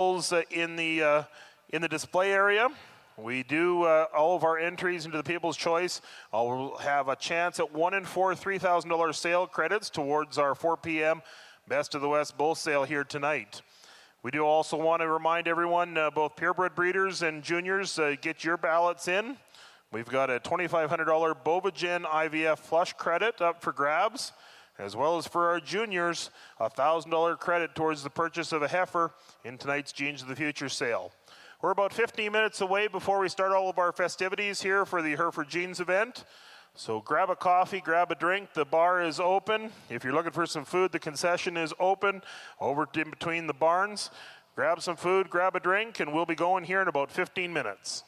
in the display area. We do all of our entries into the People's Choice. I'll have a chance at 1 in 4 $3,000 sale credits towards our 4 p.m. Best of the West bull sale here tonight. We do also want to remind everyone, both purebred breeders and juniors, get your ballots in. We've got a $2,500 Bovagen IVF flush credit up for grabs, as well as for our juniors, a $1,000 credit towards the purchase of a heifer in tonight's Genes of the Future sale. We're about 15 minutes away before we start all of our festivities here for the Hereford Genes event. So grab a coffee, grab a drink. The bar is open. If you're looking for some food, the concession is open over in between the barns. Grab some food, grab a drink, and we'll be going here in about 15 minutes.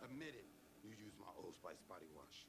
Admit it, you use my Old Spice body wash.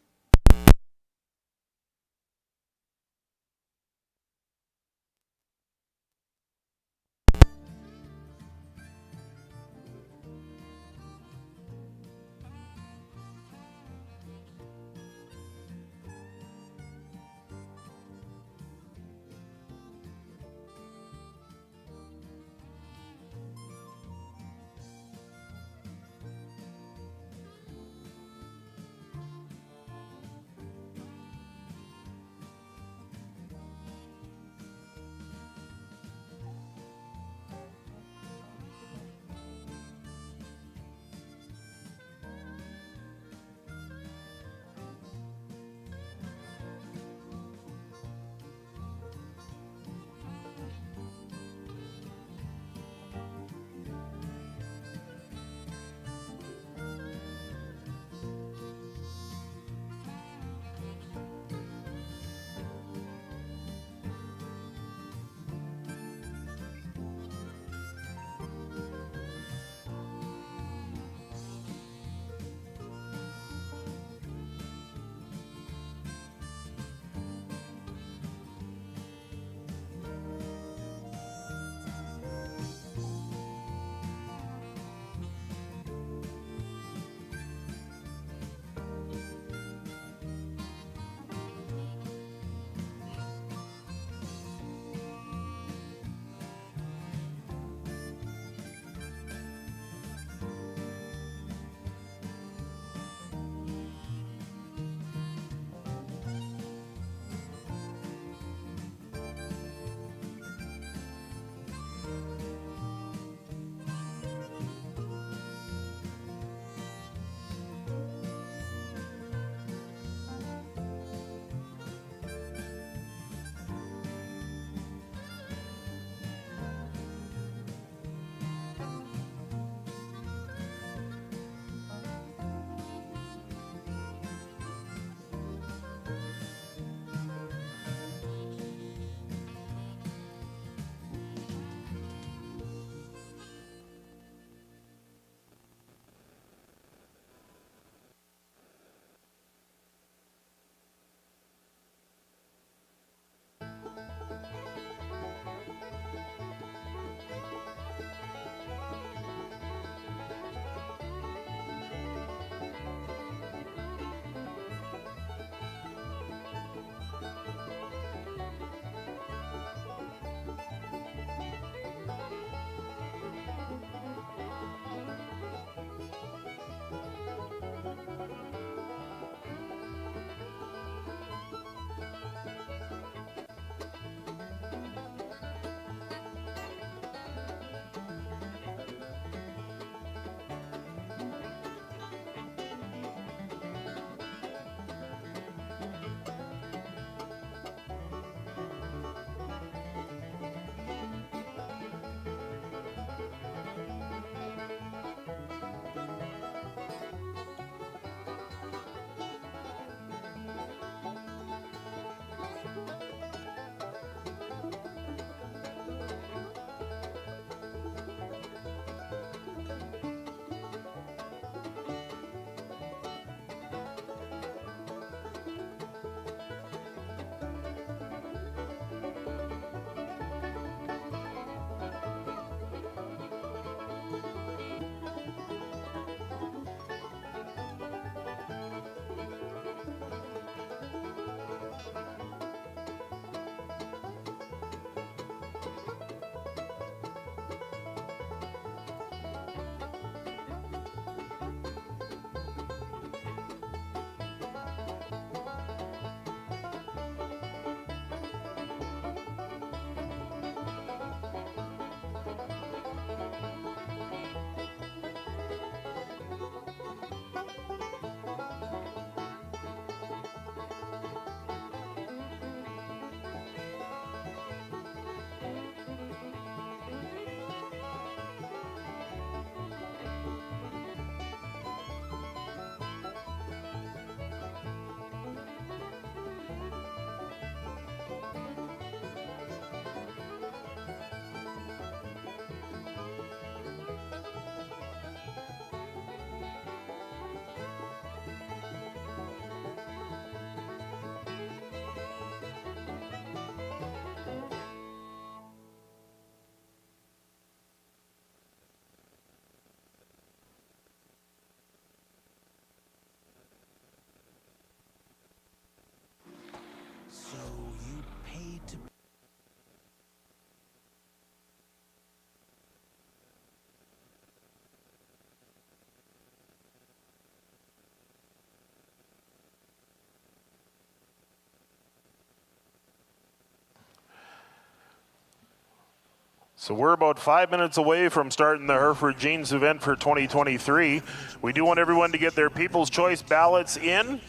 So we're about 5 minutes away from starting the Hereford Jeans event for 2023. We do want everyone to get their People's Choice ballots in.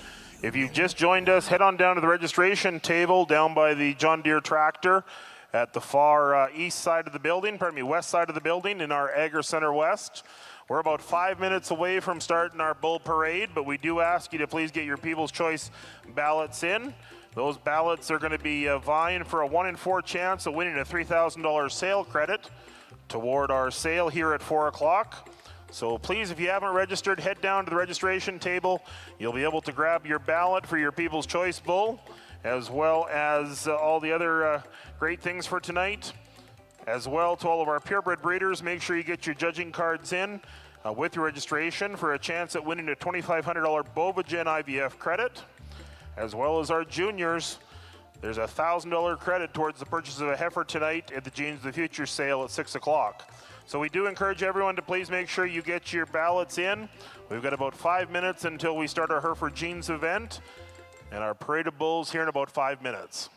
If you've just joined us, head on down to the registration table down by the John Deere tractor at the far east side of the building, west side of the building in our Agri Center West. We're about 5 minutes away from starting our bull parade, but we do ask you to please get your People's Choice ballots in. Those ballots are going to be vying for a 1 in 4 chance of winning a $3,000 sale credit toward our sale here at 4 o'clock. So please, if you haven't registered, head down to the registration table. You'll be able to grab your ballot for your People's Choice bull, as well as all the other great things for tonight. As well, to all of our purebred breeders, make sure you get your judging cards in with your registration for a chance at winning a $2,500 Bovagen IVF credit. As well as our juniors, there's a $1,000 credit towards the purchase of a heifer tonight at the Jeans of the Future sale at 6 o'clock. So we do encourage everyone to please make sure you get your ballots in. We've got about 5 minutes until we start our Hereford Jeans event and our parade of bulls here in about 5 minutes.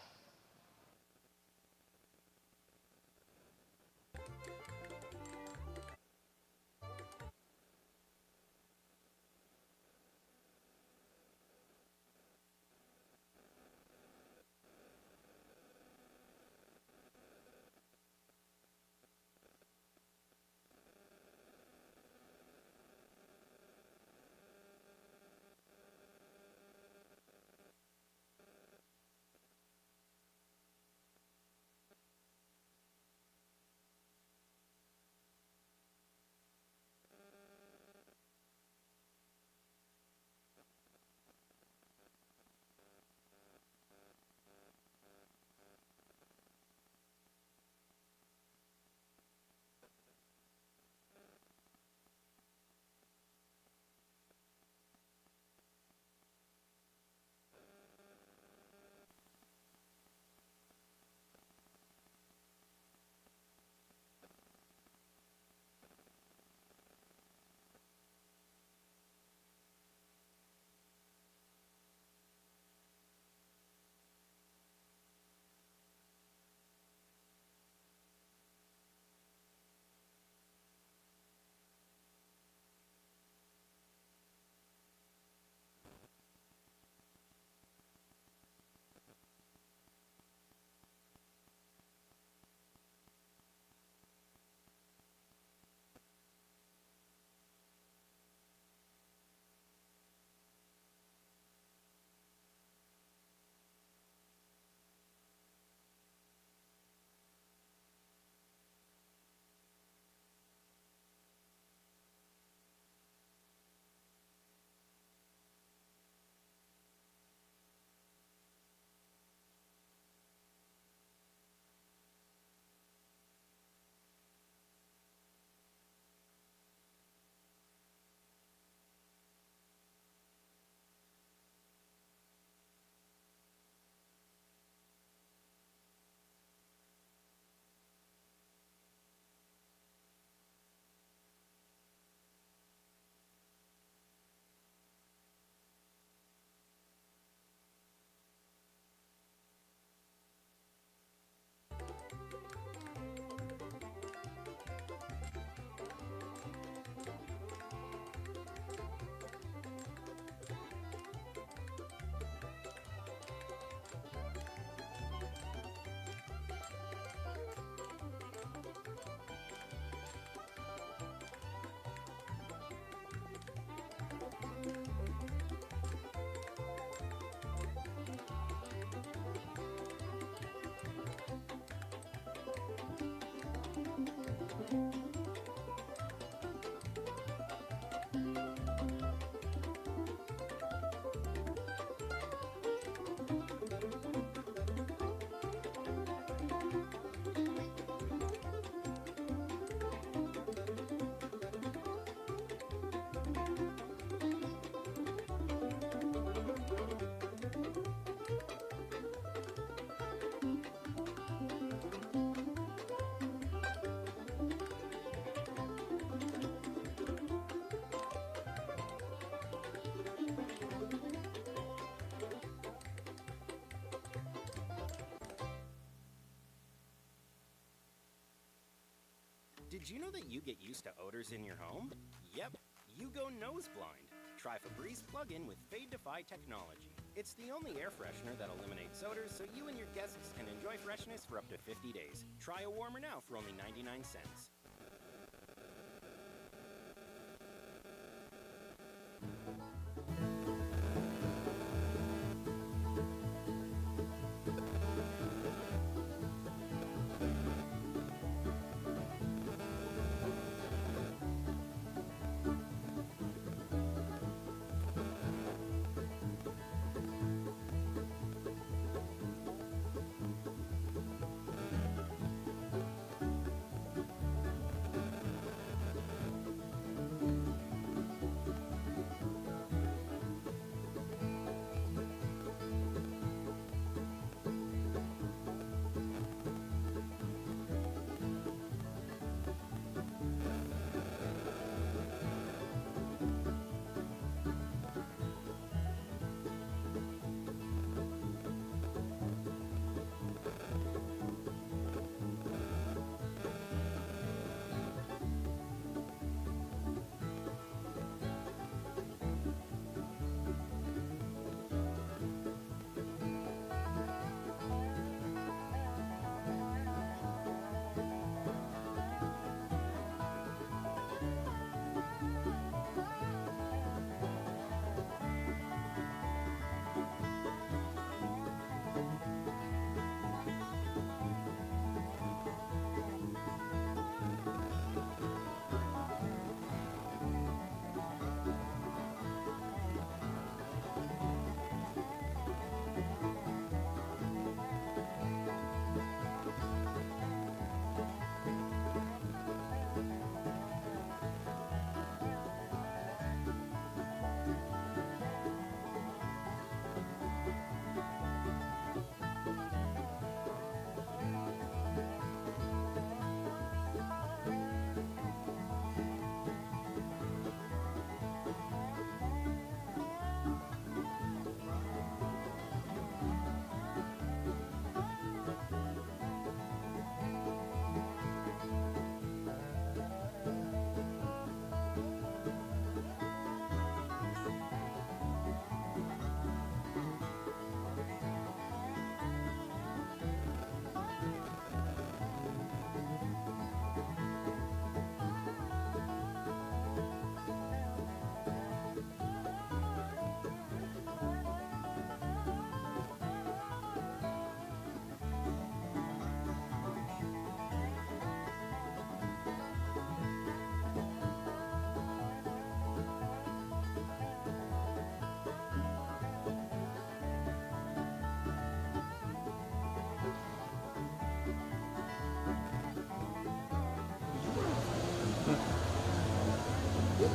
you get used to odors in your home? Yep, you go nose blind. Try Febreze plug-in with Fade-Defy technology. It's the only air freshener that eliminates odors so you and your guests can enjoy freshness for up to 50 days. Try a warmer now for only 99 cents.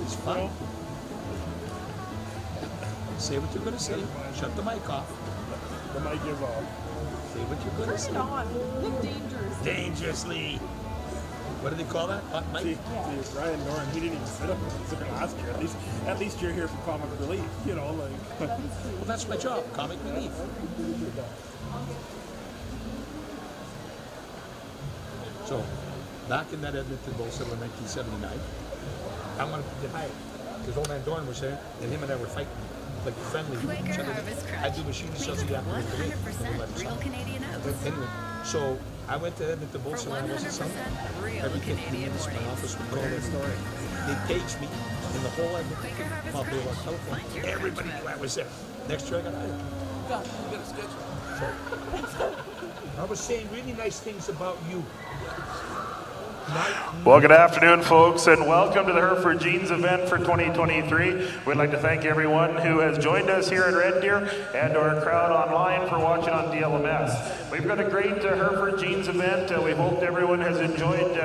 It's fine. Say what you're going to say. Shut the mic off. The mic is off. Say what you're going to say. Turn it on. Live dangerously. Dangerously. What do they call that? Hot mic? See, Ryan Doran, he didn't even sit up there last year. At least you're here for comic relief, you know, like. Well, that's my job, comic relief. So, back in that Edmonton Bowl Center in 1979, I wanted to get hired because old man Doran was there, and him and I were fighting like friendly with each other. I do machine associate after the 100% real Canadian oats. Anyway, so I went to Edmonton Bowl Center. I wasn't selling. 100% real Everything Canadian in my mornings. office would call their story. They caged me in the whole Edmonton popular telephone. Everybody knew I was there. Next year I got hired. God, you got a schedule. I was saying really nice things about you. Well, good afternoon, folks, and welcome to the Hereford Jeans event for 2023. We'd like to thank everyone who has joined us here in Red Deer and our crowd online for watching on DLMS. We've got a great Hereford Jeans event. We hope everyone has enjoyed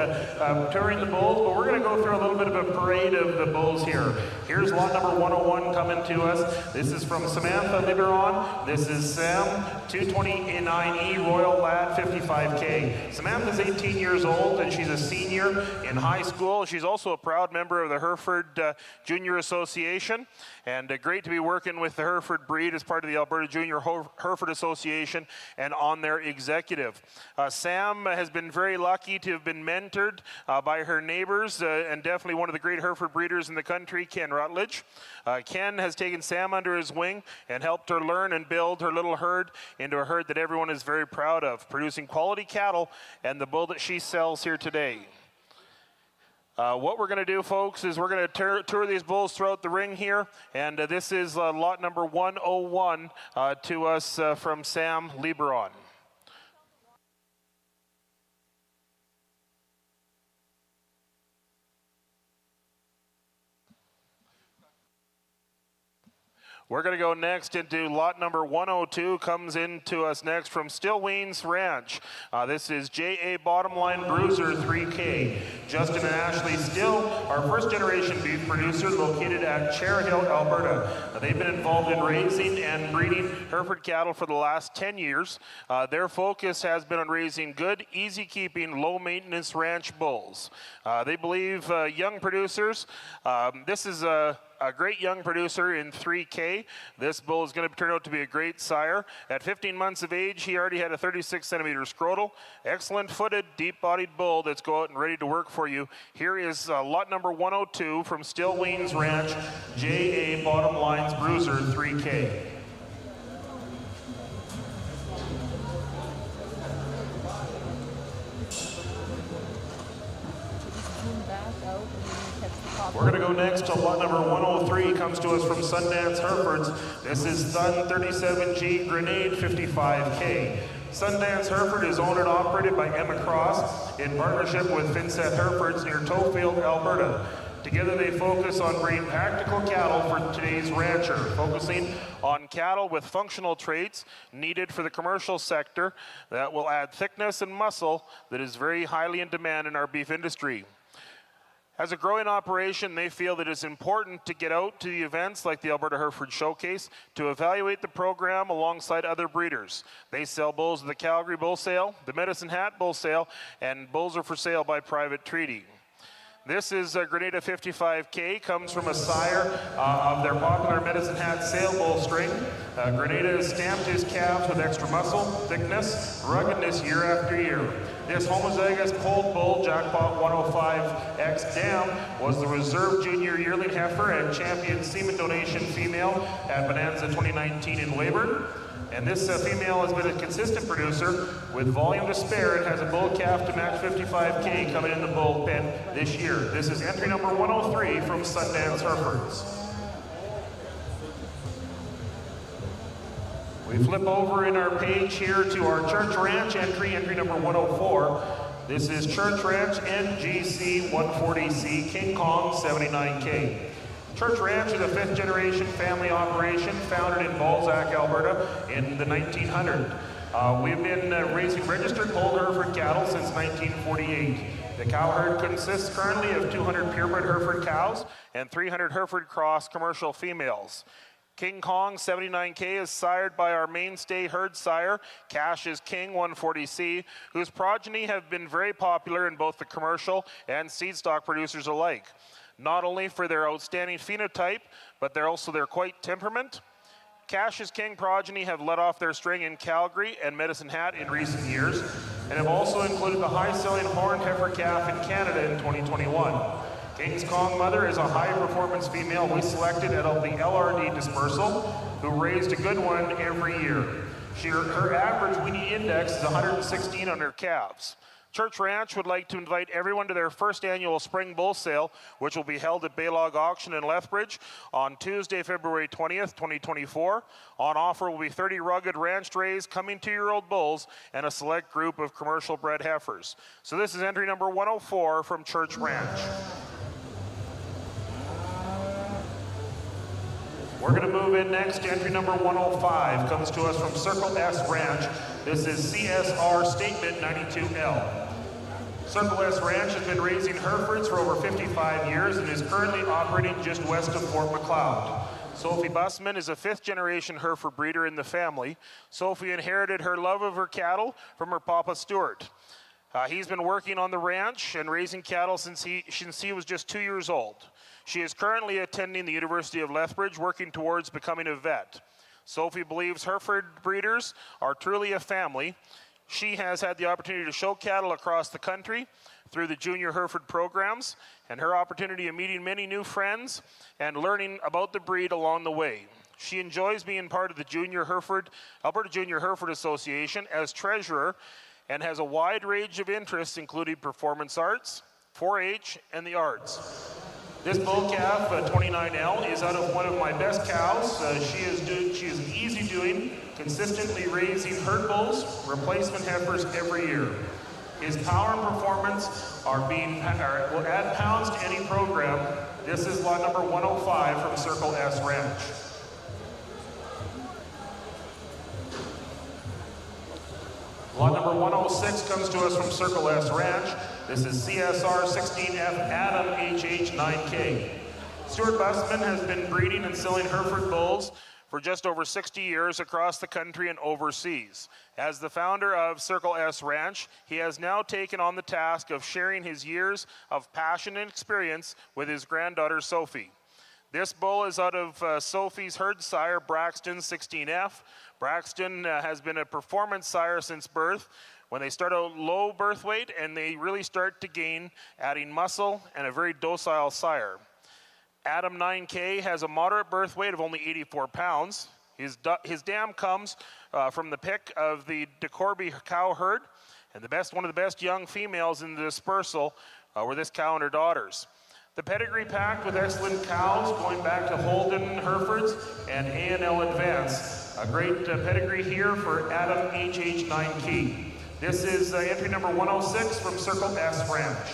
touring the bulls, but we're going to go through a little bit of a parade of the bulls here. Here's lot number 101 coming to us. This is from Samantha Liberon. This is Sam, 229E Royal Lad 55K. Samantha's 18 years old, and she's a senior in high school. She's also a proud member of the Hereford Junior Association, and great to be working with the Hereford breed as part of the Alberta Junior Hereford Association and on their executive. Sam has been very lucky to have been mentored by her neighbors and definitely one of the great Hereford breeders in the country, Ken Rutledge. Ken has taken Sam under his wing and helped her learn and build her little herd into a herd that everyone is very proud of, producing quality cattle and the bull that she sells here today. What we're going to do, folks, is we're going to tour these bulls throughout the ring here, and this is lot number 101 to us from Sam Liberon. We're going to go next into lot number 102, comes into us next from Stillweens Ranch. This is J.A. Bottomline Bruiser 3K. Justin and Ashley Still, our first generation beef producer located at Cher Hill, Alberta. They've been involved in raising and breeding Hereford cattle for the last 10 years. Their focus has been on raising good, easy keeping, low maintenance ranch bulls. They believe young producers, this is a great young producer in 3K. This bull is going to turn out to be a great sire. At 15 months of age, he already had a 36 centimeter scrotal. Excellent footed, deep bodied bull that's go out and ready to work for you. Here is lot number 102 from Stillweens Ranch, J.A. Bottomline's Bruiser 3K. We're going to go next to lot number 103, comes to us from Sundance Herefords. This is Sun 37G Grenade 55K. Sundance Hereford is owned and operated by Emma Cross in partnership with Vids.ca Herefords near Tofield, Alberta. Together they focus on breeding practical cattle for today's rancher, focusing on cattle with functional traits needed for the commercial sector that will add thickness and muscle that is very highly in demand in our beef industry. As a growing operation, they feel that it's important to get out to the events like the Alberta Hereford Showcase to evaluate the program alongside other breeders. They sell bulls at the Calgary Bull Sale, the Medicine Hat Bull Sale, and bulls are for sale by private treaty. This is Grenada 55K, comes from a sire of their popular Medicine Hat sale bull string. Grenada has stamped his calves with extra muscle, thickness, ruggedness year after year. This homozygous cold bull, Jackpot 105X Dam, was the reserve junior yearling heifer and champion semen donation female at Bonanza 2019 in Weyburn. And this female has been a consistent producer with volume to spare and has a bull calf to match 55K coming in the bull pen this year. This is entry number 103 from Sundance Herefords. We flip over in our page here to our Church Ranch entry number 104. This is Church Ranch NGC 140C King Kong 79K. Church Ranch is a fifth generation family operation founded in Balzac, Alberta in the 1900s. We've been raising registered whole Hereford cattle since 1948. The cow herd consists currently of 200 purebred Hereford cows and 300 Hereford cross commercial females. King Kong 79K is sired by our mainstay herd sire, Cash's King 140C, whose progeny have been very popular in both the commercial and seed stock producers alike. Not only for their outstanding phenotype, but they're also their quite temperament. Cash's King progeny have let off their string in Calgary and Medicine Hat in recent years, and have also included the high-selling horned heifer calf in Canada in 2021. King's Kong mother is a high-performance female we selected out of the LRD dispersal, who raised a good one every year. Her average weenie index is 116 on her calves. Church Ranch would like to invite everyone to their first annual spring bull sale, which will be held at Baylog Auction in Lethbridge on Tuesday, February 20th, 2024. On offer will be 30 rugged ranch-raised coming 2-year-old bulls and a select group of commercial bred heifers. So this is entry number 104 from Church Ranch. We're going to move in next to entry number 105, comes to us from Circle S Ranch. This is CSR Statement 92L. Circle S Ranch has been raising Herefords for over 55 years and is currently operating just west of Fort McLeod. Sophie Bussman is a 5th generation Hereford breeder in the family. Sophie inherited her love of her cattle from her Papa Stuart. He's been working on the ranch and raising cattle since he was just 2 years old. She is currently attending the University of Lethbridge, working towards becoming a vet. Sophie believes Hereford breeders are truly a family. She has had the opportunity to show cattle across the country through the Junior Hereford programs, and her opportunity of meeting many new friends and learning about the breed along the way. She enjoys being part of the Alberta Junior Hereford Association as treasurer, and has a wide range of interests, including performance arts, 4-H, and the arts. This bull calf, 29L, is out of one of my best cows. She is easy doing, consistently raising herd bulls, replacement heifers every year. His power and performance will add pounds to any program. This is lot number 105 from Circle S Ranch. Lot number 106 comes to us from Circle S Ranch. This is CSR 16F Adam HH9K. Stuart Busman has been breeding and selling Hereford bulls for just over 60 years across the country and overseas. As the founder of Circle S Ranch, he has now taken on the task of sharing his years of passion and experience with his granddaughter Sophie. This bull is out of Sophie's herd sire, Braxton 16F. Braxton has been a performance sire since birth, when they start out low birth weight and they really start to gain, adding muscle and a very docile sire. Adam 9K has a moderate birth weight of only 84 pounds. His dam comes from the pick of the DeCorby cow herd, and one of the best young females in the dispersal were this cow and her daughters. The pedigree packed with excellent cows going back to Holden Herefords and A&L Advance. A great pedigree here for Adam HH9K. This is entry number 106 from Circle S Ranch.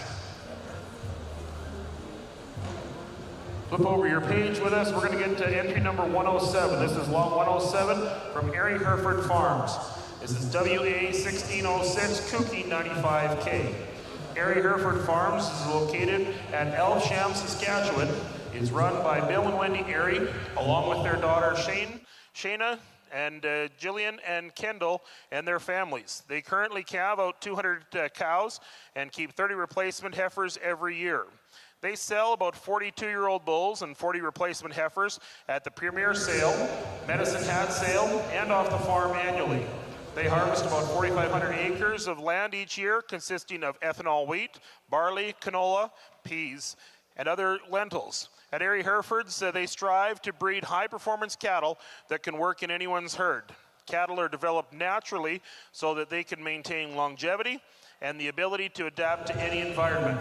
Flip over your page with us. We're going to get to entry number 107. This is lot 107 from Airy Hereford Farms. This is WA 1606 Kookie 95K. Airy Hereford Farms is located at Elsham, Saskatchewan. It's run by Bill and Wendy Airy, along with their daughter Shayna, and Jillian and Kendall and their families. They currently calve out 200 cows and keep 30 replacement heifers every year. They sell about 42-year-old bulls and 40 replacement heifers at the Premier Sale, Medicine Hat Sale, and off the farm annually. They harvest about 4,500 acres of land each year, consisting of ethanol wheat, barley, canola, peas, and other lentils. At Airy Herefords, they strive to breed high-performance cattle that can work in anyone's herd. Cattle are developed naturally so that they can maintain longevity and the ability to adapt to any environment.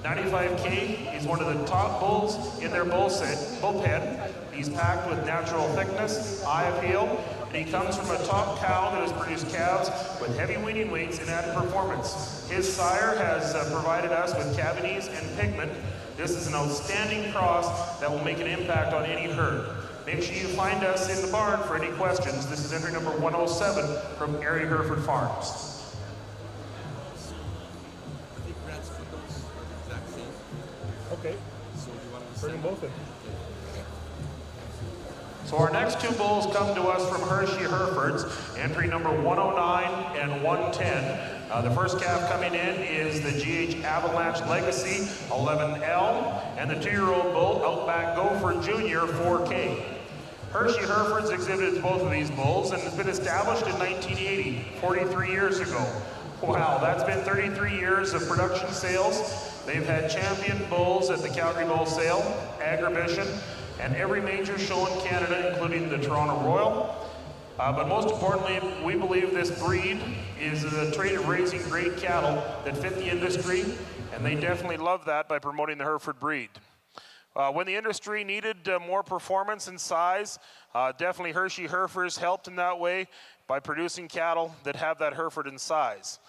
95K is one of the top bulls in their bullpen. He's packed with natural thickness, eye appeal, and he comes from a top cow that has produced calves with heavy weaning weights and added performance. His sire has provided us with cavities and pigment. This is an outstanding cross that will make an impact on any herd. Make sure you find us in the barn for any questions. This is entry number 107 from Airy Hereford Farms. I think Grant's footnotes are the exact same. Okay. So do you want to Bring them both in. So our next two bulls come to us from Hershey Herefords, entry number 109 and 110. The first calf coming in is the GH Avalanche Legacy 11L, and the 2-year-old bull Outback Gopher Jr. 4K. Hershey Herefords exhibited both of these bulls and has been established in 1980, 43 years ago. Wow, that's been 33 years of production sales. They've had champion bulls at the Calgary Bull Sale, Agribition, and every major show in Canada, including the Toronto Royal. But most importantly, we believe this breed is a trait of raising great cattle that fit the industry, and they definitely love that by promoting the Hereford breed. When the industry needed more performance and size, definitely Hershey Herefords helped in that way by producing cattle that have that Hereford in size.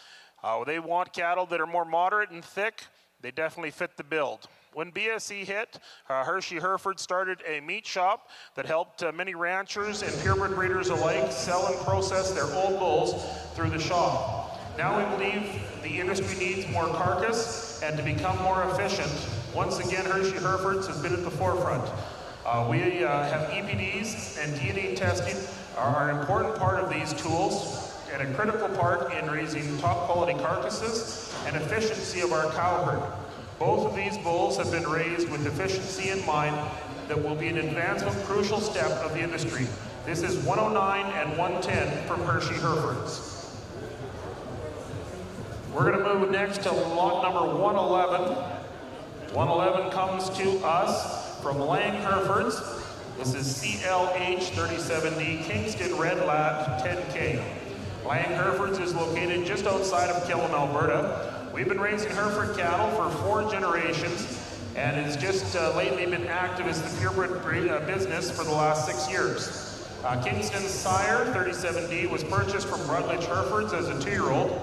They want cattle that are more moderate and thick. They definitely fit the build. When BSE hit, Hershey Hereford started a meat shop that helped many ranchers and purebred breeders alike sell and process their old bulls through the shop. Now we believe the industry needs more carcass and to become more efficient. Once again, Hershey Herefords has been at the forefront. We have EPDs and DNA testing are an important part of these tools and a critical part in raising top quality carcasses and efficiency of our cow herd. Both of these bulls have been raised with efficiency in mind that will be an advancement crucial step of the industry. This is 109 and 110 from Hershey Herefords. We're going to move next to lot number 111. 111 comes to us from Lang Herefords. This is CLH 37D Kingston Red Lat 10K. Lang Herefords is located just outside of Killam, Alberta. We've been raising Hereford cattle for 4 generations and has just lately been active as the purebred business for the last 6 years. Kingston's sire, 37D, was purchased from Rutledge Herefords as a 2-year-old.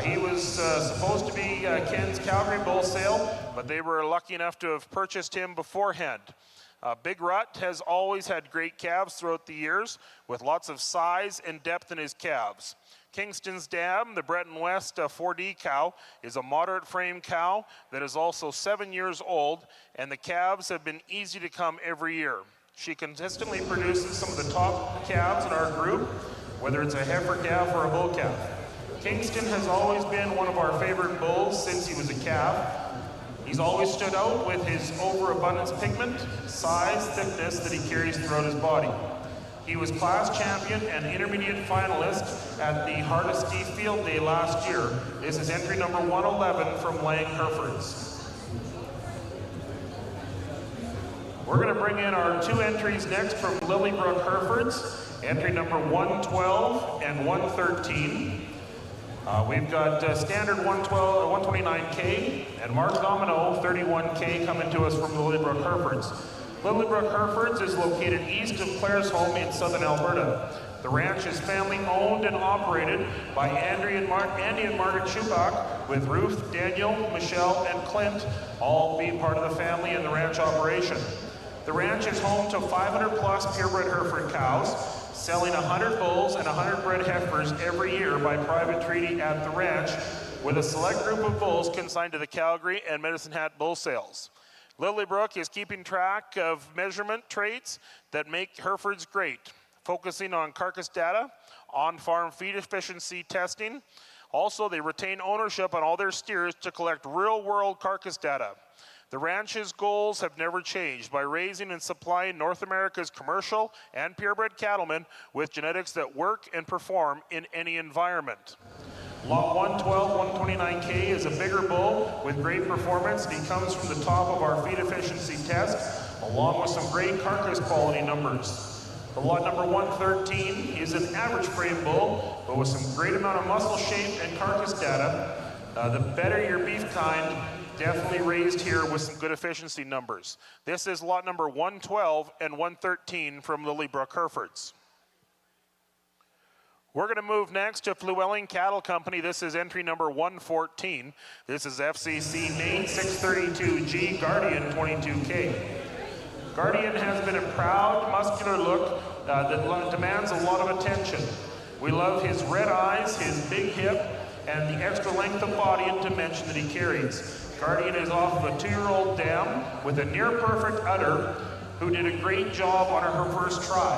He was supposed to be Ken's Calgary bull sale, but they were lucky enough to have purchased him beforehand. Big Rut has always had great calves throughout the years, with lots of size and depth in his calves. Kingston's dam, the Breton West 4D cow, is a moderate frame cow that is also 7 years old, and the calves have been easy to come every year. She consistently produces some of the top calves in our group, whether it's a heifer calf or a bull calf. Kingston has always been one of our favorite bulls since he was a calf. He's always stood out with his overabundance pigment, size, thickness that he carries throughout his body. He was class champion and intermediate finalist at the Hardesty Field Day last year. This is entry number 111 from Lang Herefords. We're going to bring in our 2 entries next from Lillybrook Herefords, entry number 112 and 113. We've got standard 129K and Mark Domino 31K coming to us from Lillybrook Herefords. Lillybrook Herefords is located east of Claresholm in southern Alberta. The ranch is family owned and operated by Andy and Margaret Schubach, with Ruth, Daniel, Michelle, and Clint all being part of the family in the ranch operation. The ranch is home to 500 plus purebred Hereford cows, selling 100 bulls and 100 bred heifers every year by private treaty at the ranch, with a select group of bulls consigned to the Calgary and Medicine Hat bull sales. Lillybrook is keeping track of measurement traits that make Herefords great, focusing on carcass data, on-farm feed efficiency testing. Also, they retain ownership on all their steers to collect real-world carcass data. The ranch's goals have never changed by raising and supplying North America's commercial and purebred cattlemen with genetics that work and perform in any environment. Lot 112, 129K is a bigger bull with great performance, and he comes from the top of our feed efficiency test, along with some great carcass quality numbers. The lot number 113 is an average frame bull, but with some great amount of muscle shape and carcass data. The better your beef kind, definitely raised here with some good efficiency numbers. This is lot number 112 and 113 from Lillybrook Herefords. We're going to move next to Flewelling Cattle Company. This is entry number 114. This is FCC Main 632G Guardian 22K. Guardian has been a proud, muscular look that demands a lot of attention. We love his red eyes, his big hip, and the extra length of body and dimension that he carries. Guardian is off of a 2-year-old dam with a near-perfect udder who did a great job on her first try.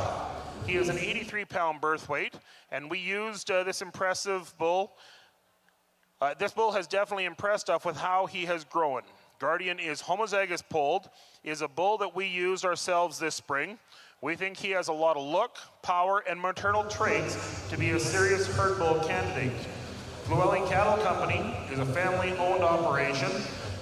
He is an 83-pound birth weight, and we used this impressive bull. This bull has definitely impressed us with how he has grown. Guardian is homozygous polled, is a bull that we used ourselves this spring. We think he has a lot of look, power, and maternal traits to be a serious herd bull candidate. Flewelling Cattle Company is a family-owned operation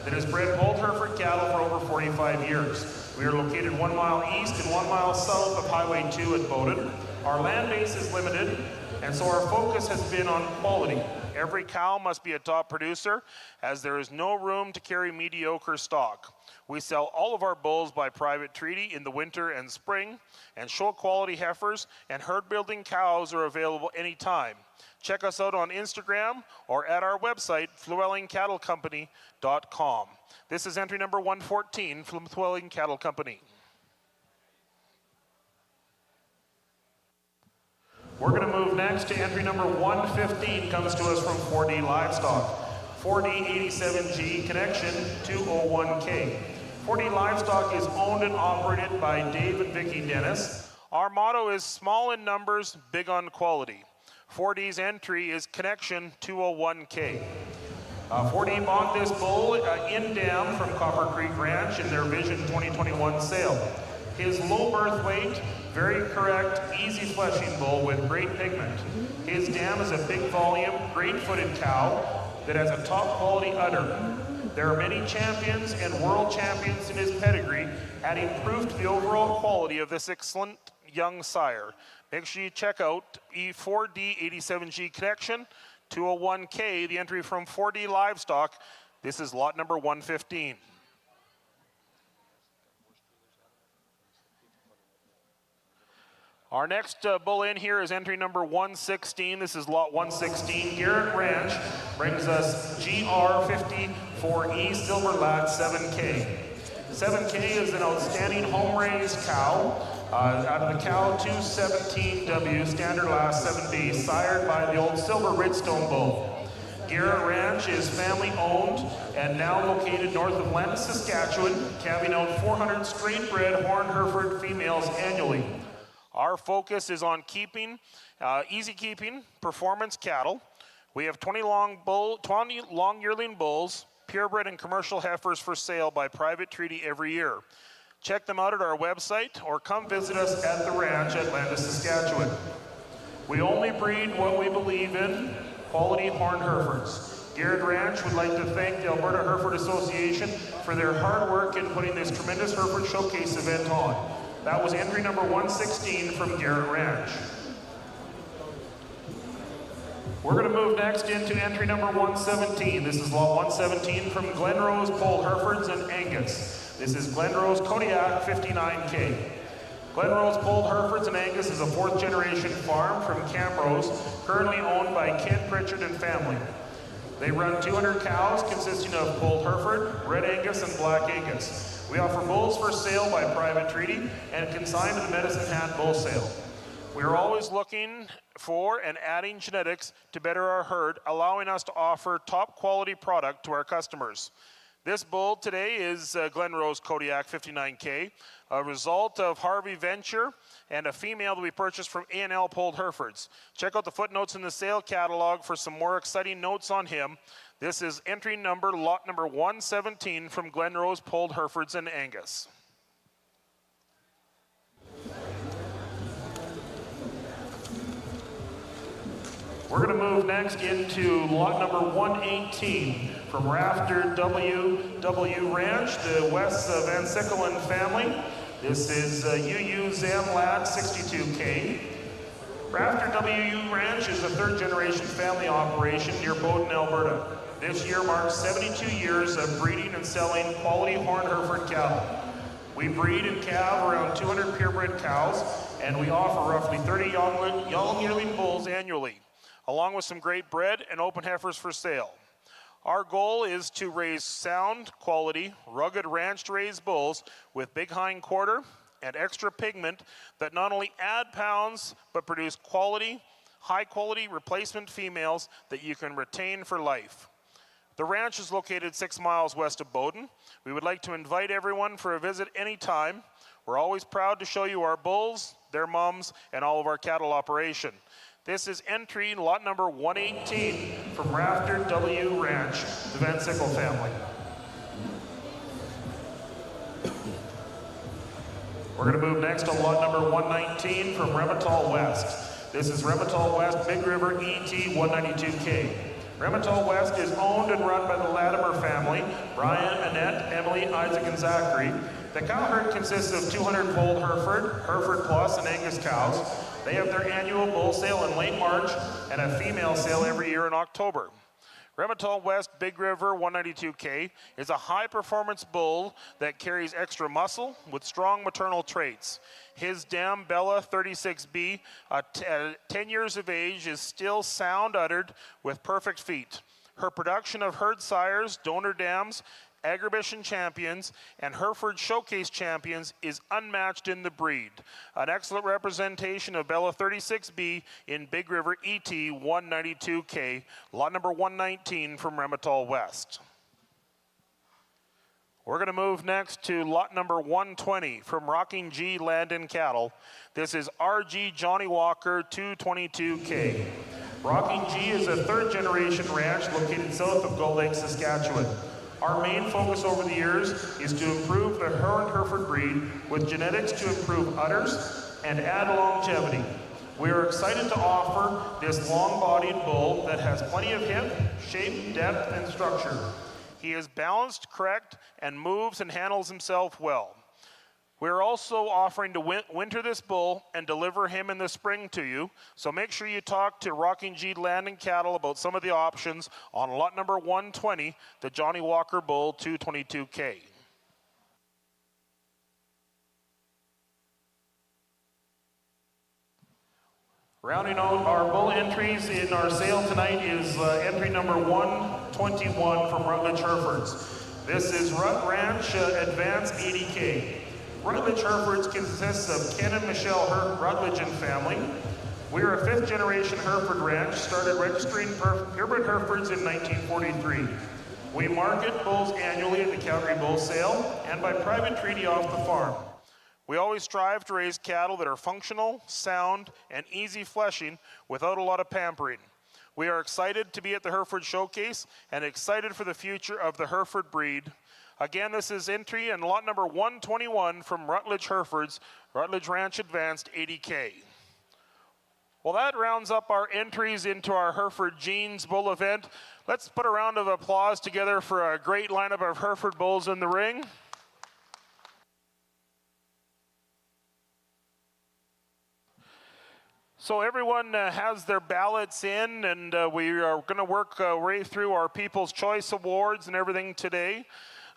that has bred bull Hereford cattle for over 45 years. We are located 1 mile east and 1 mile south of Highway 2 at Bowden. Our land base is limited, and so our focus has been on quality. Every cow must be a top producer, as there is no room to carry mediocre stock. We sell all of our bulls by private treaty in the winter and spring, and show quality heifers and herd building cows are available anytime. Check us out on Instagram or at our website, flewellingcattlecompany.com. This is entry number 114 from Flewelling Cattle Company. We're going to move next to entry number 115, comes to us from 4D Livestock. 4D 87G Connection 201K. 4D Livestock is owned and operated by Dave and Vicki Dennis. Our motto is small in numbers, big on quality. 4D's entry is Connection 201K. 4D bought this bull in dam from Copper Creek Ranch in their Vision 2021 sale. His low birth weight, very correct, easy fleshing bull with great pigment. His dam is a big volume, great footed cow that has a top quality udder. There are many champions and world champions in his pedigree, adding proof to the overall quality of this excellent young sire. Make sure you check out E4D 87G Connection 201K, the entry from 4D Livestock. This is lot number 115. Our next bull in here is entry number 116. This is lot 116. Garrett Ranch brings us GR54E Silver Lad 7K. 7K is an outstanding home-raised cow out of the cow 217W Standard Last 7B, sired by the old Silver Ridgestone bull. Garrett Ranch is family-owned and now located north of Landis, Saskatchewan, calving out 400 straight-bred horned Hereford females annually. Our focus is on keeping, easy keeping, performance cattle. We have 20 long yearling bulls, purebred and commercial heifers for sale by private treaty every year. Check them out at our website or come visit us at the ranch at Landis, Saskatchewan. We only breed what we believe in, quality horned Herefords. Garrett Ranch would like to thank the Alberta Hereford Association for their hard work in putting this tremendous Hereford Showcase event on. That was entry number 116 from Garrett Ranch. We're going to move next into entry number 117. This is lot 117 from Glenrose Polled Herefords and Angus. This is Glenrose Kodiak 59K. Glenrose Polled Herefords and Angus is a fourth generation farm from Camrose, currently owned by Kent Pritchard and family. They run 200 cows consisting of Polled Hereford, Red Angus, and Black Angus. We offer bulls for sale by private treaty and consign to the Medicine Hat Bull Sale. We are always looking for and adding genetics to better our herd, allowing us to offer top quality product to our customers. This bull today is Glenrose Kodiak 59K, a result of Harvey Venture and a female that we purchased from A&L Polled Herefords. Check out the footnotes in the sale catalog for some more exciting notes on him. This is entry number, lot number 117 from Glenrose Polled Herefords and Angus. We're going to move next into lot number 118 from Rafter W Ranch, the West Van Sickelen family. This is UU Zam Lad 62K. Rafter W Ranch is a third generation family operation near Bowden, Alberta. This year marks 72 years of breeding and selling quality horned Hereford cattle. We breed and calve around 200 purebred cows, and we offer roughly 30 young yearling bulls annually, along with some great bred and open heifers for sale. Our goal is to raise sound, quality, rugged ranch-raised bulls with big hind quarter and extra pigment that not only add pounds, but produce quality, high-quality replacement females that you can retain for life. The ranch is located 6 miles west of Bowden. We would like to invite everyone for a visit anytime. We're always proud to show you our bulls, their mums, and all of our cattle operation. This is entry lot number 118 from Rafter W Ranch, the Van Sickle family. We're going to move next to lot number 119 from Remitol West. This is Remitol West Big River ET 192K. Remitol West is owned and run by the Latimer family, Brian, Annette, Emily, Isaac, and Zachary. The cow herd consists of 200 Polled Hereford, Hereford Plus, and Angus cows. They have their annual bull sale in late March and a female sale every year in October. Remitol West Big River 192K is a high-performance bull that carries extra muscle with strong maternal traits. His dam Bella 36B, at 10 years of age, is still sound-uddered with perfect feet. Her production of herd sires, donor dams, Agribition champions, and Hereford Showcase champions is unmatched in the breed. An excellent representation of Bella 36B in Big River ET 192K, lot number 119 from Remitol West. We're going to move next to lot number 120 from Rocking G Land and Cattle. This is RG Johnny Walker 222K. Rocking G is a third-generation ranch located south of Gull Lake, Saskatchewan. Our main focus over the years is to improve the Hereford breed with genetics to improve udders and add longevity. We are excited to offer this long-bodied bull that has plenty of hip, shape, depth, and structure. He is balanced, correct, and moves and handles himself well. We are also offering to winter this bull and deliver him in the spring to you, so make sure you talk to Rocking G Land and Cattle about some of the options on lot number 120, the Johnny Walker Bull 222K. Rounding out our bull entries in our sale tonight is entry number 121 from Rutledge Herefords. This is Rut Ranch Advanced 80K. Rutledge Herefords consists of Ken and Michelle Rutledge and family. We are a fifth-generation Hereford ranch, started registering purebred Herefords in 1943. We market bulls annually at the Calgary Bull Sale and by private treaty off the farm. We always strive to raise cattle that are functional, sound, and easy fleshing without a lot of pampering. We are excited to be at the Hereford Showcase and excited for the future of the Hereford breed. Again, this is entry and lot number 121 from Rutledge Herefords, Rutledge Ranch Advanced 80K. Well, that rounds up our entries into our Hereford Jeans Bull event. Let's put a round of applause together for a great lineup of Hereford bulls in the ring. So everyone has their ballots in, and we are going to work right through our People's Choice Awards and everything today.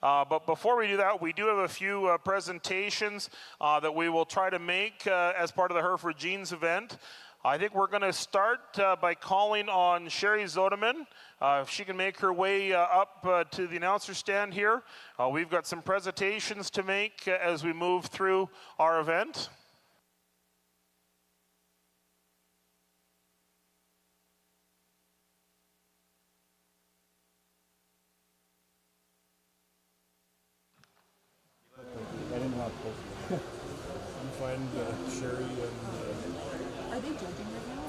But before we do that, we do have a few presentations that we will try to make as part of the Hereford Jeans event. I think we're going to start by calling on Sherry Zodeman. If she can make her way up to the announcer stand here. We've got some presentations to make as we move through our event. I didn't know how to post it. You find Sherry and... Are they judging right now?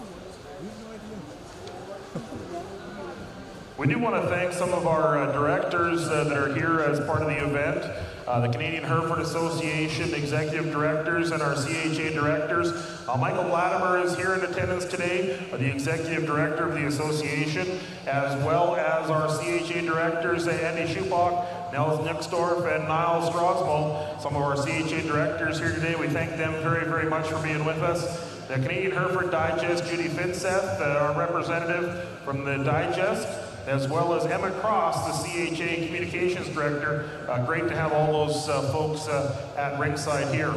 We have no idea. We do want to thank some of our directors that are here as part of the event. The Canadian Hereford Association Executive Directors and our CHA Directors. Michael Latimer is here in attendance today, the Executive Director of the Association, as well as our CHA Directors, Andy Schupach, Nels Nixdorf, and Niall Strasmo. Some of our CHA Directors here today. We thank them very, very much for being with us. The Canadian Hereford Digest, Judy Finseth, our representative from the Digest, as well as Emma Cross, the CHA Communications Director. Great to have all those folks at ringside here.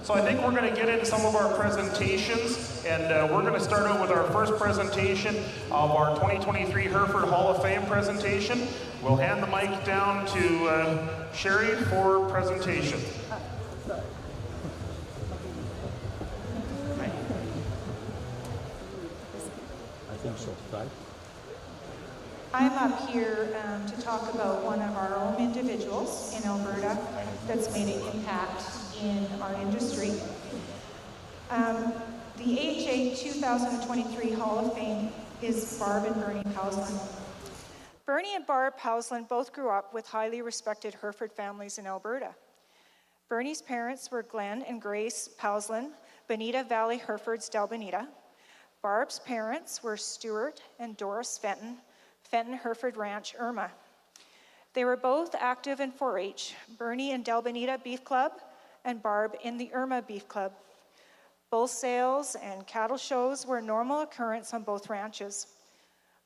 So I think we're going to get into some of our presentations, and we're going to start out with our first presentation of our 2023 Hereford Hall of Fame presentation. We'll hand the mic down to Sherry for presentation. I think so, right? I'm up here to talk about one of our own individuals in Alberta that's made an impact in our industry. The AHA 2023 Hall of Fame is Barb and Bernie Pauslin. Bernie and Barb Pauslin both grew up with highly respected Hereford families in Alberta. Bernie's parents were Glenn and Grace Pauslin, Bonita Valley Herefords del Bonita. Barb's parents were Stuart and Doris Fenton, Fenton Hereford Ranch, Irma. They were both active in 4-H, Bernie in Del Bonita Beef Club and Barb in the Irma Beef Club. Bull sales and cattle shows were a normal occurrence on both ranches.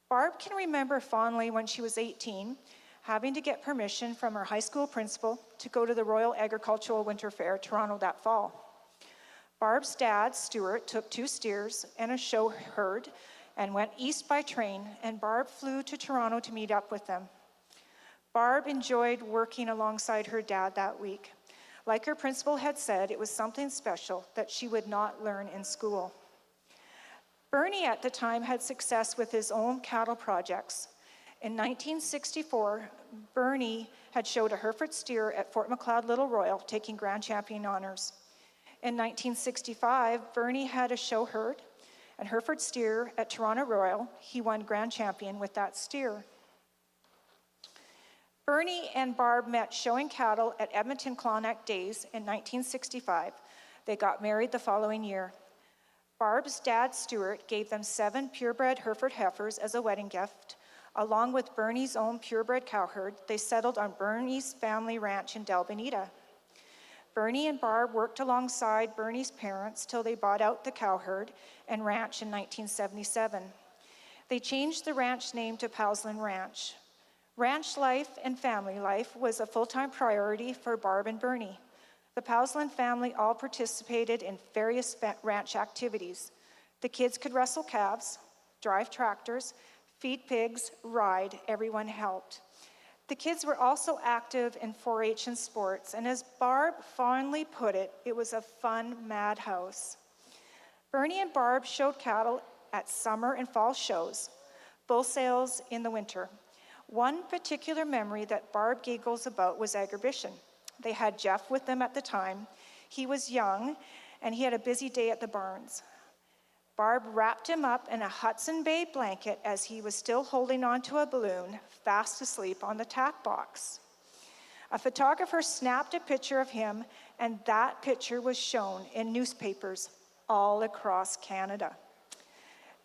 Barb can remember fondly when she was 18, having to get permission from her high school principal to go to the Royal Agricultural Winter Fair, Toronto, that fall. Barb's dad, Stuart, took 2 steers and a show herd and went east by train, and Barb flew to Toronto to meet up with them. Barb enjoyed working alongside her dad that week. Like her principal had said, it was something special that she would not learn in school. Bernie at the time had success with his own cattle projects. In 1964, Bernie had showed a Hereford steer at Fort Macleod Little Royal, taking Grand Champion honors. In 1965, Bernie had a show herd, and Hereford steer at Toronto Royal. He won Grand Champion with that steer. Bernie and Barb met showing cattle at Edmonton Klondike Days in 1965. They got married the following year. Barb's dad, Stuart, gave them 7 purebred Hereford heifers as a wedding gift. Along with Bernie's own purebred cow herd, they settled on Bernie's family ranch in Del Bonita. Bernie and Barb worked alongside Bernie's parents till they bought out the cow herd and ranch in 1977. They changed the ranch name to Powsland Ranch. Ranch life and family life was a full-time priority for Barb and Bernie. The Powsland family all participated in various ranch activities. The kids could wrestle calves, drive tractors, feed pigs, ride. Everyone helped. The kids were also active in 4-H and sports, and as Barb fondly put it, it was a fun madhouse. Bernie and Barb showed cattle at summer and fall shows, bull sales in the winter. One particular memory that Barb giggles about was Agribition. They had Jeff with them at the time. He was young, and he had a busy day at the barns. Barb wrapped him up in a Hudson Bay blanket as he was still holding onto a balloon, fast asleep on the tack box. A photographer snapped a picture of him, and that picture was shown in newspapers all across Canada.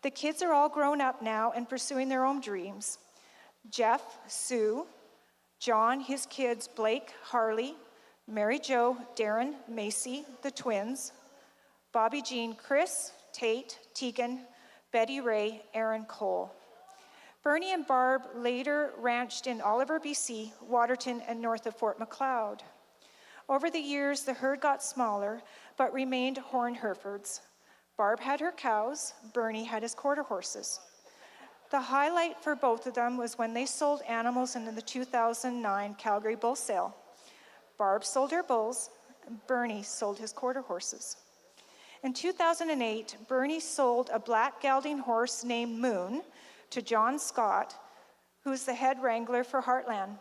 The kids are all grown up now and pursuing their own dreams. Jeff, Sue, John, his kids, Blake, Harley, Mary Jo, Darren, Macy, the twins, Bobby Jean, Chris, Tate, Tegan, Betty Ray, Aaron Cole. Bernie and Barb later ranched in Oliver, BC, Waterton, and north of Fort Macleod. Over the years, the herd got smaller, but remained horned Herefords. Barb had her cows, Bernie had his quarter horses. The highlight for both of them was when they sold animals in the 2009 Calgary Bull Sale. Barb sold her bulls, and Bernie sold his quarter horses. In 2008, Bernie sold a black gelding horse named Moon to John Scott, who's the head wrangler for Heartland.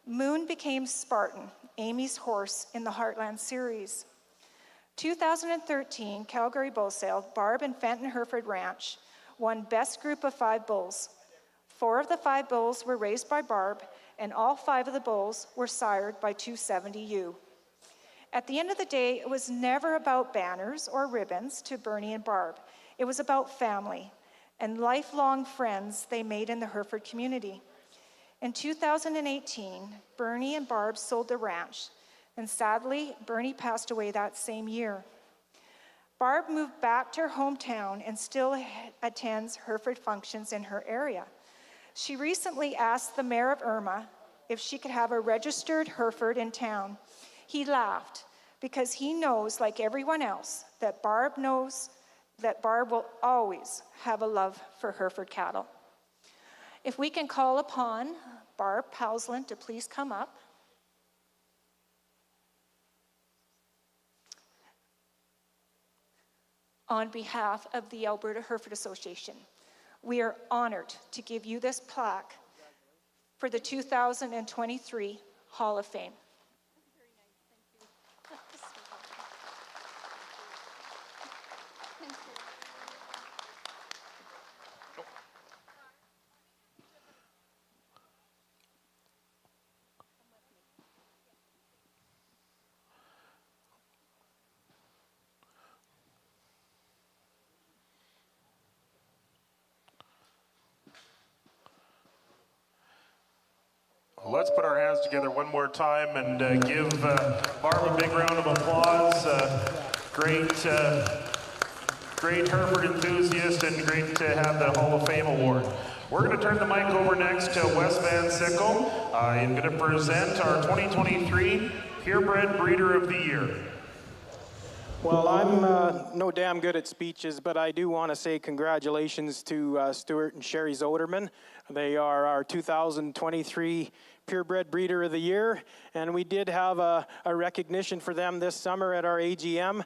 Moon became Spartan, Amy's horse in the Heartland series. 2013 Calgary Bull Sale, Barb and Fenton Hereford Ranch won Best Group of 5 Bulls. 4 of the 5 bulls were raised by Barb, and all 5 of the bulls were sired by 270U. At the end of the day, it was never about banners or ribbons to Bernie and Barb. It was about family and lifelong friends they made in the Hereford community. In 2018, Bernie and Barb sold the ranch, and sadly, Bernie passed away that same year. Barb moved back to her hometown and still attends Hereford functions in her area. She recently asked the mayor of Irma if she could have a registered Hereford in town. He laughed because he knows, like everyone else, that Barb knows that Barb will always have a love for Hereford cattle. If we can call upon Barb Powsland to please come up. On behalf of the Alberta Hereford Association, we are honored to give you this plaque for the 2023 Hall of Fame. Let's put our hands together one more time and give Barb a big round of applause. Great Hereford enthusiast, and great to have the Hall of Fame award. We're going to turn the mic over next to Wes Van Sickle. I'm going to present our 2023 Purebred Breeder of the Year. Well, I'm no damn good at speeches, but I do want to say congratulations to Stuart and Sherry Zoderman. They are our 2023 Purebred Breeder of the Year, and we did have a recognition for them this summer at our AGM.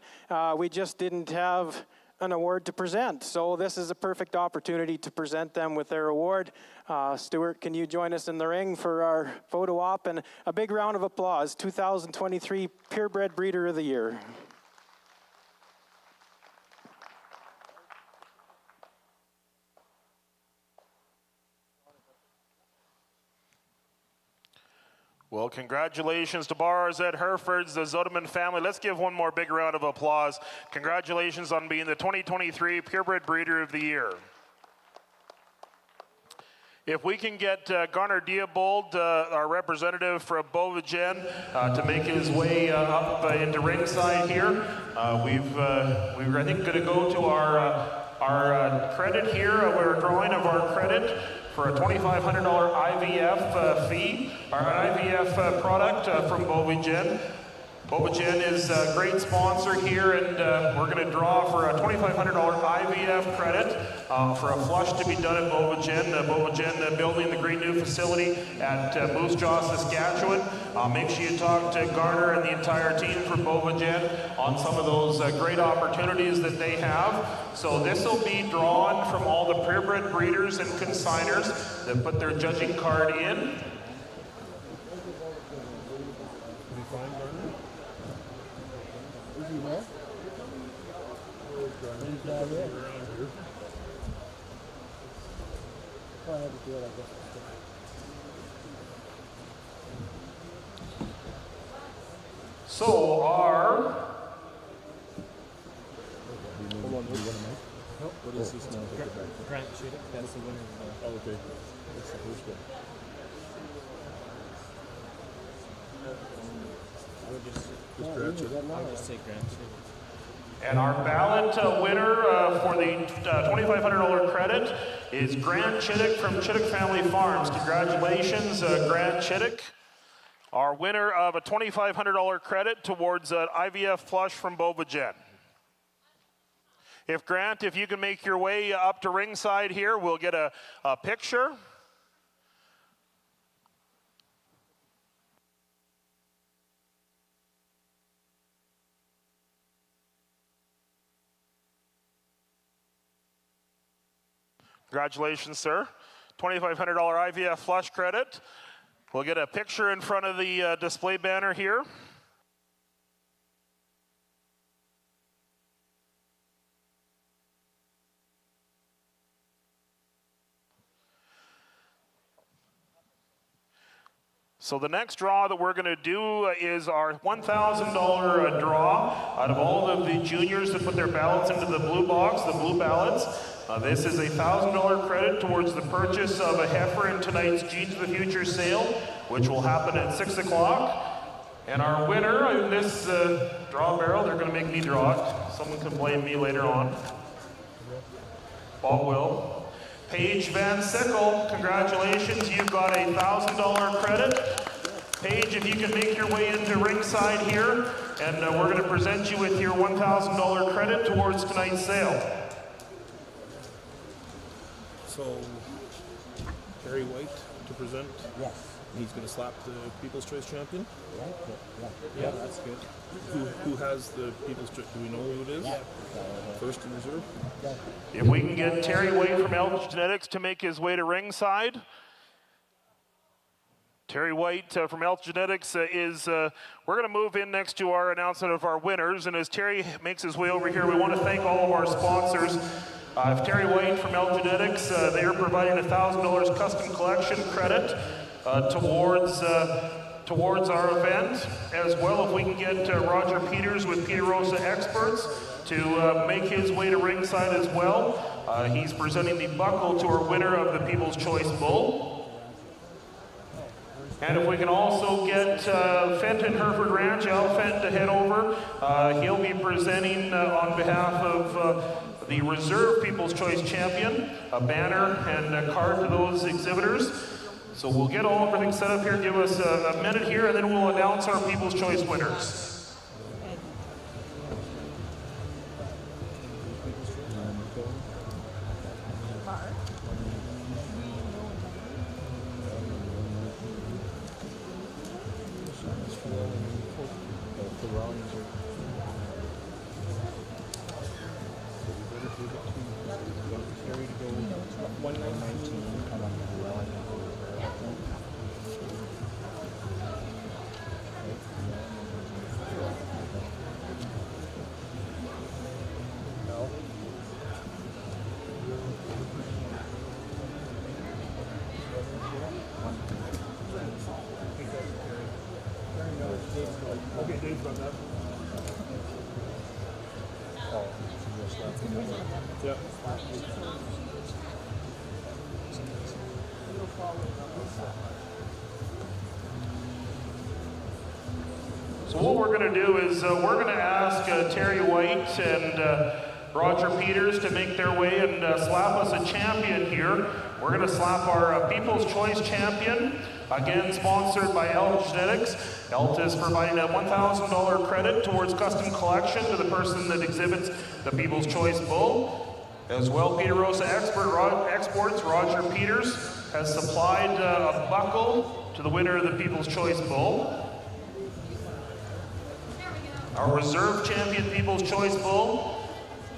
We just didn't have an award to present, so this is a perfect opportunity to present them with their award. Stuart, can you join us in the ring for our photo op? And a big round of applause, 2023 Purebred Breeder of the Year. Well, congratulations to Bars at Hereford's, the Zodeman family. Let's give one more big round of applause. Congratulations on being the 2023 Purebred Breeder of the Year. If we can get Garner Diebold, our representative from Beauvigen, to make his way up into ringside here, we're I think going to go to our credit here. We're drawing of our credit for a $2,500 IVF fee, or an IVF product from Beauvigen. Beauvigen is a great sponsor here, and we're going to draw for a $2,500 IVF credit for a flush to be done at Beauvigen. Beauvigen building the great new facility at Moose Jaw, Saskatchewan. Make sure you talk to Garner and the entire team for Beauvigen on some of those great opportunities that they have. So this will be drawn from all the purebred breeders and consigners that put their judging card in. So our What is this now? Grant Chittick, that's the winner of the... Oh, okay. That's the first one. I would just say Grant Chittick. And our ballot winner for the $2,500 credit is Grant Chittick from Chittick Family Farms. Congratulations, Grant Chittick. Our winner of a $2,500 credit towards an IVF flush from Beauvigen. If Grant, if you can make your way up to ringside here, we'll get a picture. Congratulations, sir. $2,500 IVF flush credit. We'll get a picture in front of the display banner here. So the next draw that we're going to do is our $1,000 draw out of all of the juniors that put their ballots into the blue box, the blue ballots. This is a $1,000 credit towards the purchase of a heifer in tonight's Genes of the Future sale, which will happen at 6 o'clock. And our winner in this draw barrel, they're going to make me draw it. Someone can blame me later on. Bob will. Paige Van Sickle, congratulations, you've got a $1,000 credit. Paige, if you can make your way into ringside here, and we're going to present you with your $1,000 credit towards tonight's sale. So, Terry White to present. Yes. He's going to slap the People's Choice champion. Right? Yeah, that's good. Who has the People's Choice? Do we know who it is? Yeah. First in reserve. Yeah. If we can get Terry White from Elch Genetics to make his way to ringside. Terry White from Elch Genetics is, we're going to move in next to our announcement of our winners. And as Terry makes his way over here, we want to thank all of our sponsors. Terry White from Elch Genetics, they are providing a $1,000 custom collection credit towards our event. As well, if we can get Roger Peters with Peter Rosa Experts to make his way to ringside as well. He's presenting the buckle to our winner of the People's Choice Bull. And if we can also get Fenton Hereford Ranch, Al Fenton, to head over, he'll be presenting on behalf of the Reserve People's Choice Champion, a banner and a card to those exhibitors. So we'll get everything set up here, give us a minute here, and then we'll announce our People's Choice winners. Yeah. So what we're going to do is we're going to ask Terry White and Roger Peters to make their way and slap us a champion here. We're going to slap our People's Choice champion, again sponsored by Elt Genetics. Elt is providing a $1,000 credit towards custom collection to the person that exhibits the People's Choice bull. As well, Peter Rosa Exports, Roger Peters, has supplied a buckle to the winner of the People's Choice bull. Our reserve champion People's Choice bull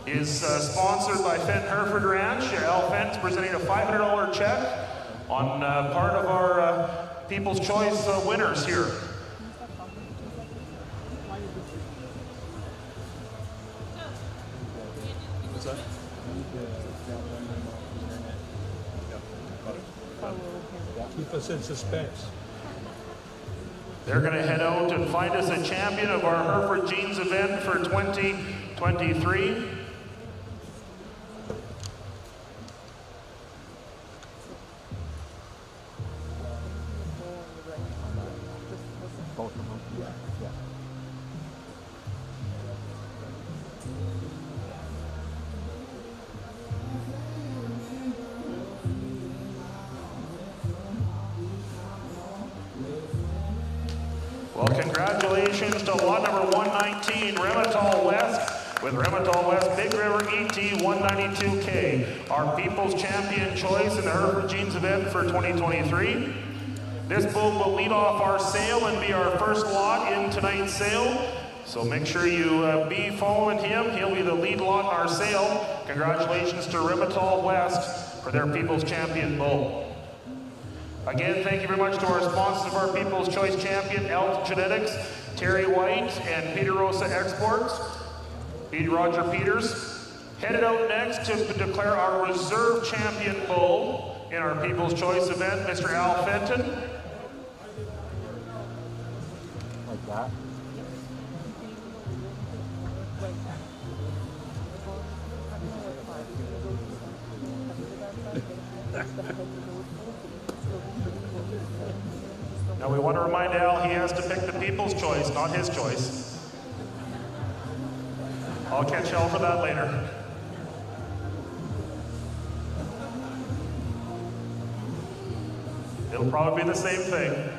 is sponsored by Fenton Hereford Ranch. Al Fenton's presenting a $500 check on part of our People's Choice winners here. What's that? Keep us in suspense. They're going to head out and find us a champion of our Hereford Jeans event for 2023. Well, congratulations to lot number 119, Remitol West, with Remitol West Big River ET 192K, our People's Champion Choice in the Hereford Jeans event for 2023. This bull will lead off our sale and be our first lot in tonight's sale. So make sure you be following him. He'll be the lead lot in our sale. Congratulations to Remitol West for their People's Champion bull. Again, thank you very much to our sponsors of our People's Choice Champion, Elt Genetics, Terry White, and Peter Rosa Exports. Roger Peters. Headed out next to declare our reserve champion bull in our People's Choice event, Mr. Al Fenton. Like that. Now we want to remind Al he has to pick the People's Choice, not his choice. I'll catch Al for that later. It'll probably be the same thing.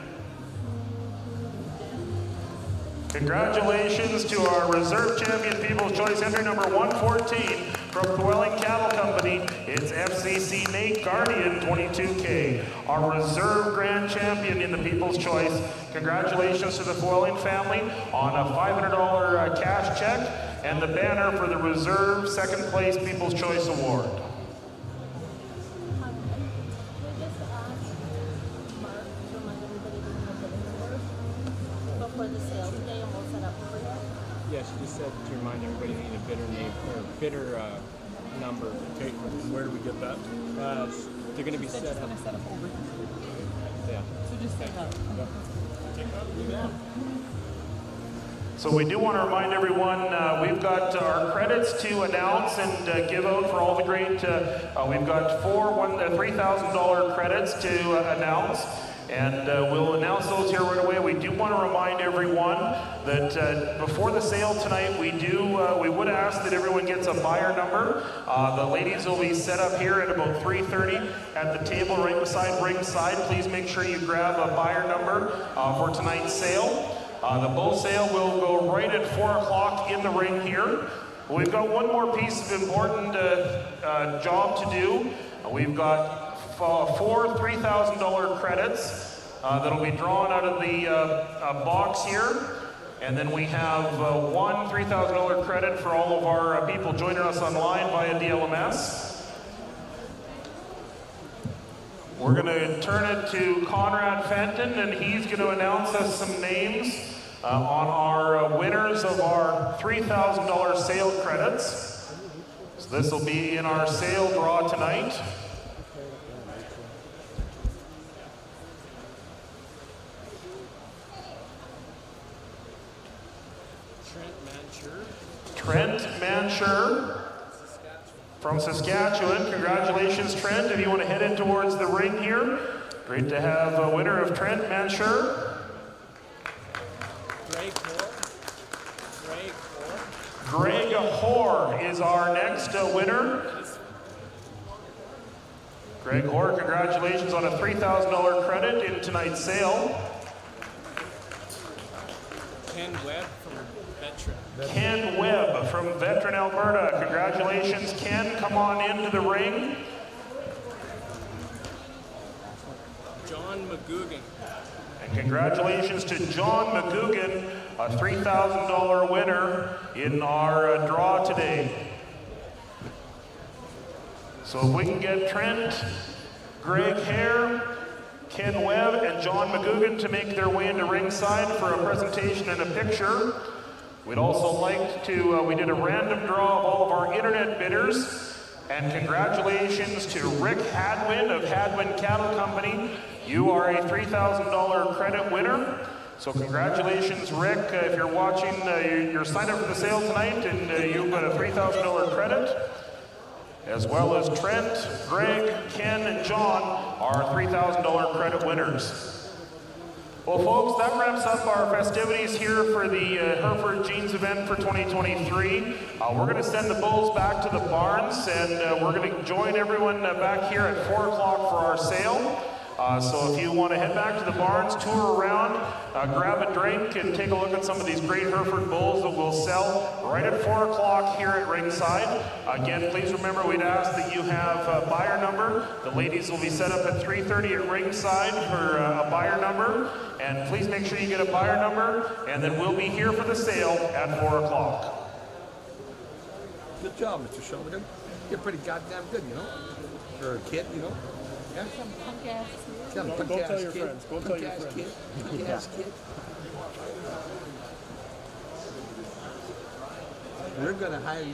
Congratulations to our reserve champion People's Choice entry number 114 from Thwelling Cattle Company. It's FCC Nate Guardian 22K, our reserve grand champion in the People's Choice. Congratulations to the Thwelling family on a $500 cash check and the banner for the reserve second place People's Choice Award. Yes, you just said to remind everybody you need a bidder name or bidder number. Okay, where do we get that? They're going to be set up. Over. Yeah. So just say that. Yeah. So we do want to remind everyone, we've got our credits to announce and give out for all the great, we've got $3,000 credits to announce. And we'll announce those here right away. We do want to remind everyone that before the sale tonight, we would ask that everyone gets a buyer number. The ladies will be set up here at about 3:30 at the table right beside ringside. Please make sure you grab a buyer number for tonight's sale. The bull sale will go right at 4 o'clock in the ring here. We've got one more piece of important job to do. We've got 4 $3,000 credits that'll be drawn out of the box here. And then we have one $3,000 credit for all of our people joining us online via DLMS. We're going to turn it to Conrad Fenton, and he's going to announce us some names on our winners of our $3,000 sale credits. So this will be in our sale draw tonight. Trent Mansher. from Saskatchewan. Congratulations, Trent. If you want to head in towards the ring here. Great to have a winner of Trent, Mansure. Greg Hoare is our next winner. Greg Hoare, congratulations on a $3,000 credit in tonight's sale. Ken Webb from Veteran. Ken Webb from Veteran, Alberta. Congratulations, Ken. Come on into the ring. John McGugan. And congratulations to John McGugan, a $3,000 winner in our draw today. So if we can get Trent, Greg Hare, Ken Webb, and John McGugan to make their way into ringside for a presentation and a picture. We'd also like to, we did a random draw of all of our internet bidders. And congratulations to Rick Hadwin of Hadwin Cattle Company. You are a $3,000 credit winner. So congratulations, Rick. If you're watching, you're signed up for the sale tonight, and you've got a $3,000 credit. As well as Trent, Greg, Ken, and John are $3,000 credit winners. Well, folks, that wraps up our festivities here for the Hereford Jeans event for 2023. We're going to send the bulls back to the barns, and we're going to join everyone back here at 4 o'clock for our sale. So if you want to head back to the barns, tour around, grab a drink, and take a look at some of these great Hereford bulls that we'll sell right at 4 o'clock here at ringside. Again, please remember we'd ask that you have a buyer number. The ladies will be set up at 3:30 at ringside for a buyer number. And please make sure you get a buyer number, and then we'll be here for the sale at 4 o'clock. Good job, Mr. Shulman. You're pretty goddamn good, you know? For a kid, you know? Yeah? Some punk ass. Don't tell your friends. Go tell your friends. Punk-ass kid. We're gonna hire you